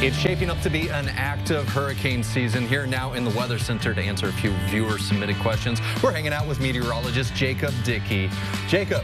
It's shaping up to be an active hurricane season here now in the Weather Center. To answer a few viewer-submitted questions, we're hanging out with meteorologist Jacob Dickey. Jacob,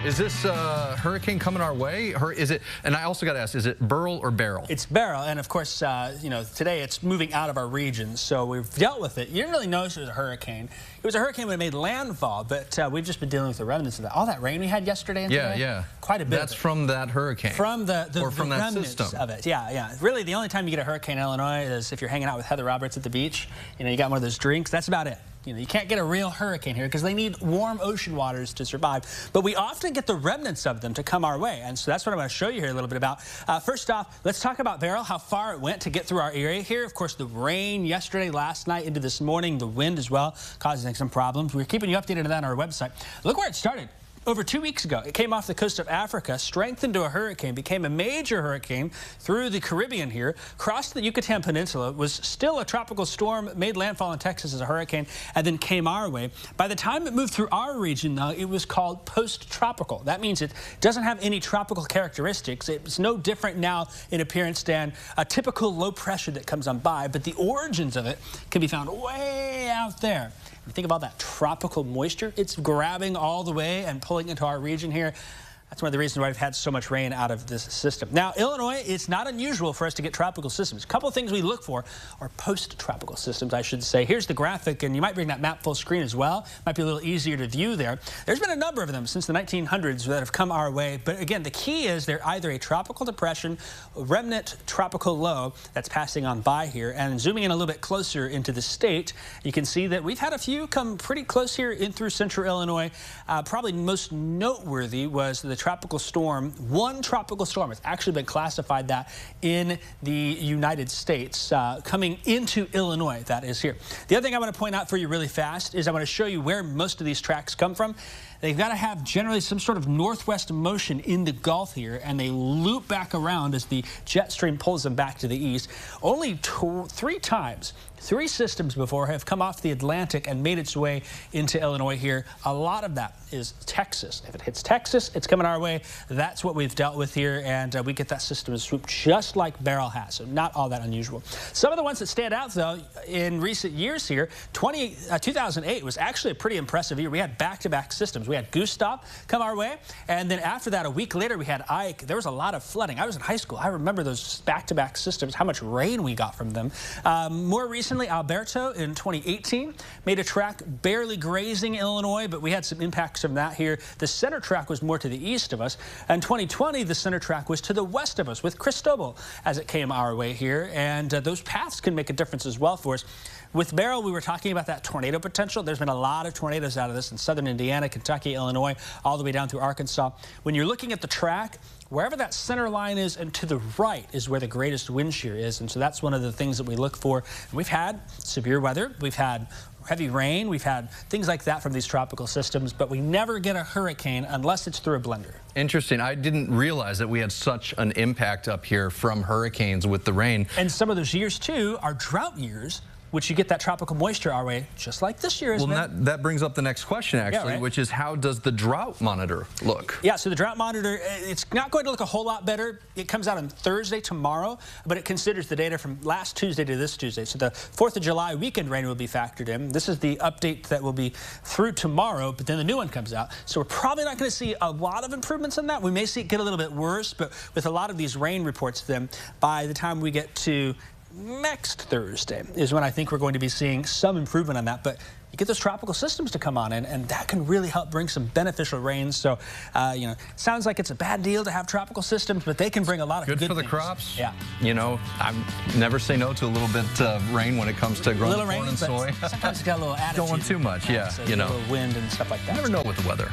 is this hurricane coming our way? Or is it? And I also got to ask, is it Burl or Beryl? It's Beryl, and of course, today it's moving out of our region, so we've dealt with it. You didn't really notice it was a hurricane. It was a hurricane when it made landfall, but we've just been dealing with the remnants of that. All that rain we had yesterday and today? Yeah. Quite a bit. That's from that hurricane. From the that remnants system of it. Yeah. Really, the only time you get a hurricane in Illinois is if you're hanging out with Heather Roberts at the beach. You got one of those drinks. That's about it. You can't get a real hurricane here because they need warm ocean waters to survive. But we often get the remnants of them to come our way. And so that's what I'm going to show you here a little bit about. First off, let's talk about Beryl, how far it went to get through our area here. Of course, the rain yesterday, last night, into this morning, the wind as well, causing some problems. We're keeping you updated on that on our website. Look where it started. Over 2 weeks ago, it came off the coast of Africa, strengthened to a hurricane, became a major hurricane through the Caribbean here, crossed the Yucatan Peninsula, was still a tropical storm, made landfall in Texas as a hurricane, and then came our way. By the time it moved through our region, though, it was called post-tropical. That means it doesn't have any tropical characteristics. It's no different now in appearance than a typical low pressure that comes on by, but the origins of it can be found way out there. Think of all that tropical moisture. It's grabbing all the way and pulling into our region here. That's one of the reasons why we've had so much rain out of this system. Now, Illinois, it's not unusual for us to get tropical systems. A couple of things we look for are post-tropical systems, I should say. Here's the graphic, and you might bring that map full screen as well. Might be a little easier to view there. There's been a number of them since the 1900s that have come our way. But again, the key is they're either a tropical depression, a remnant tropical low that's passing on by here. And zooming in a little bit closer into the state, you can see that we've had a few come pretty close here in through central Illinois. Probably most noteworthy was the tropical storm. One tropical storm has actually been classified that in the United States, coming into Illinois, that is here. The other thing I want to point out for you really fast is I want to show you where most of these tracks come from. They've got to have generally some sort of northwest motion in the Gulf here, and they loop back around as the jet stream pulls them back to the east. Only three systems before have come off the Atlantic and made its way into Illinois here. A lot of that is Texas. If it hits Texas, it's coming our way. That's what we've dealt with here, and we get that system to swoop just like Beryl has, so not all that unusual. Some of the ones that stand out, though, in recent years here, 2008 was actually a pretty impressive year. We had back-to-back systems. We had Gustav come our way, and then after that, a week later, we had Ike. There was a lot of flooding. I was in high school. I remember those back-to-back systems, how much rain we got from them. More recently, Alberto in 2018 made a track barely grazing Illinois, but we had some impacts from that here. The center track was more to the east of us. And 2020, the center track was to the west of us with Cristobal as it came our way here. And those paths can make a difference as well for us. With Beryl, we were talking about that tornado potential. There's been a lot of tornadoes out of this in southern Indiana, Kentucky, Illinois, all the way down through Arkansas. When you're looking at the track, wherever that center line is and to the right is where the greatest wind shear is. And so that's one of the things that we look for. And we've had severe weather. We've had heavy rain. We've had things like that from these tropical systems, but we never get a hurricane unless it's through a blender. Interesting. I didn't realize that we had such an impact up here from hurricanes with the rain. And some of those years, too, are drought years, which you get that tropical moisture our way, just like this year. Well, that brings up the next question, actually, yeah, right? Which is how does the Drought Monitor look? Yeah, so the Drought Monitor, it's not going to look a whole lot better. It comes out on Thursday, tomorrow, but it considers the data from last Tuesday to this Tuesday. So the 4th of July weekend rain will be factored in. This is the update that will be through tomorrow, but then the new one comes out. So we're probably not going to see a lot of improvements in that. We may see it get a little bit worse, but with a lot of these rain reports, then by the time we get to next Thursday is when I think we're going to be seeing some improvement on that. But you get those tropical systems to come on in, and that can really help bring some beneficial rains. So, sounds like it's a bad deal to have tropical systems, but they can bring a lot of good for the things. crops. Yeah. I never say no to a little bit of rain when it comes to growing corn and soy. Sometimes it's got a little attitude. Going too much, yeah. So a little wind and stuff like that. You never know with the weather.